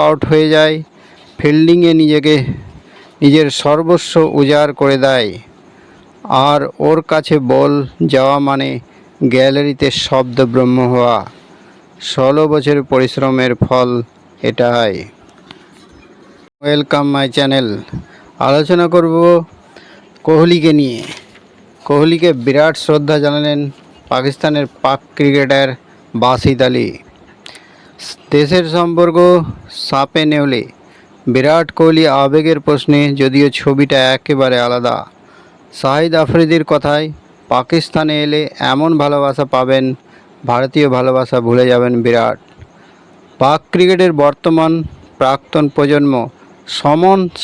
Out হয়ে যায়, ফিল্ডিংয়ে নিজের সর্বস্ব উজাড় করে দেয়। আর ওর কাছে বল যাওয়া মানে গ্যালারিতে শব্দব্রহ্ম হওয়া। 16 বছরের পরিশ্রমের ফল এটাই। Welcome my channel. আলোচনা করব কোহলিকে নিয়ে। কোহলিকে বিরাট শ্রদ্ধা জানালেন পাকিস্তানের পাক ক্রিকেটার বাসিত আলী। দেশের সম্পর্ক সাপে নেউলে বিরাট কোহলি আবেগের প্রশ্নে, যদিও ছবিটা একেবারে আলাদা। শাহিদ আফ্রিদির কথায়, পাকিস্তানে এলে এমন ভালোবাসা পাবেন, ভারতীয় ভালোবাসা ভুলে যাবেন বিরাট। পাক ক্রিকেটের বর্তমান প্রাক্তন প্রজন্ম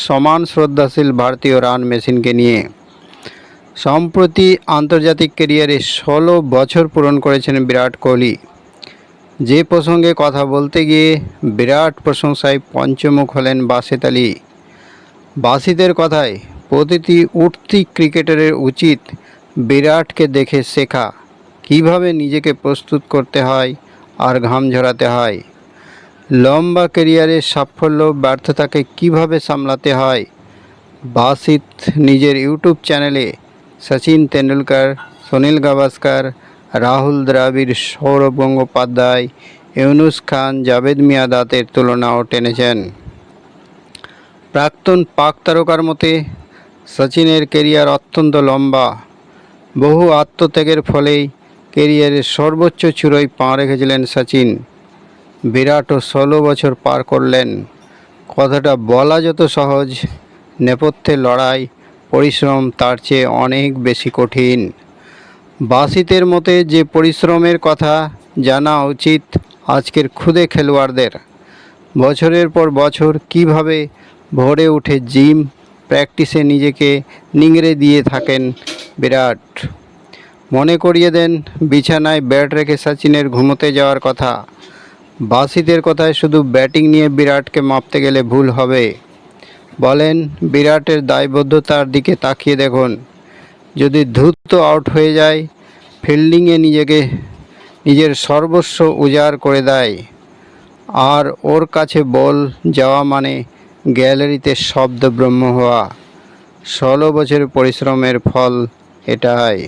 সমান শ্রদ্ধাশীল ভারতীয় রান মেশিনকে নিয়ে। সম্প্রতি আন্তর্জাতিক ক্যারিয়ারে 16 বছর পূরণ করেছেন বিরাট কোহলি। যে প্রসঙ্গে কথা বলতে গিয়ে বিরাট প্রশংসায় পঞ্চমুখ হলেন বাসিত আলী। বাসিতের কথায়, প্রতিটি উঠতি ক্রিকেটারের উচিত বিরাটকে দেখে শেখা, কিভাবে নিজেকে প্রস্তুত করতে হয় আর ঘাম ঝরাতে হয়। লম্বা ক্যারিয়ারের সাফল্য ব্যর্থতাকে কিভাবে সামলাতে হয়। বাসিত নিজের ইউটিউব চ্যানেলে সচিন তেন্ডুলকর, সুনীল গাভাস্কর, রাহুল দ্রাবিড়, সৌরভ গঙ্গোপাধ্যায়, ইউনুস খান, জাভেদ মিয়াঁদাদের তুলনাও টেনেছেন। প্রাক্তন পাক তারকার মতে সচিনের ক্যারিয়ার অত্যন্ত লম্বা। বহু আত্মত্যাগের ফলেই ক্যারিয়ারের সর্বোচ্চ চূড়ায় পা রেখেছিলেন সচিন। বিরাটও 16 বছর পার করলেন। কথাটা বলা যত সহজ, নেপথ্যে লড়াই, পরিশ্রম তার চেয়ে অনেক বেশি কঠিন। বাসিতের মতে, যে পরিশ্রমের কথা জানা উচিত আজকের খুদে খেলোয়াড়দের। বছরের পর বছর কিভাবে ভোরে উঠে জিম, প্র্যাকটিসে নিজেকে নিংড়ে দিয়ে থাকেন বিরাট। মনে করিয়ে দেন বিছানায় ব্যাট রেখে সচিনের ঘুমোতে যাওয়ার কথা। বাসিতের কথায়, শুধু ব্যাটিং নিয়ে বিরাটকে মাপতে গেলে ভুল হবে। বলেন, বিরাটের দায়বদ্ধতার দিকে তাকিয়ে দেখুন। যদি দ্রুত আউট হয়ে যায়, ফিল্ডিংয়ে নিজের সর্বস্ব উজাড় করে দেয়। আর ওর কাছে বল যাওয়া মানে গ্যালারিতে শব্দব্রহ্ম হওয়া। 16 বছরের পরিশ্রমের ফল এটাই।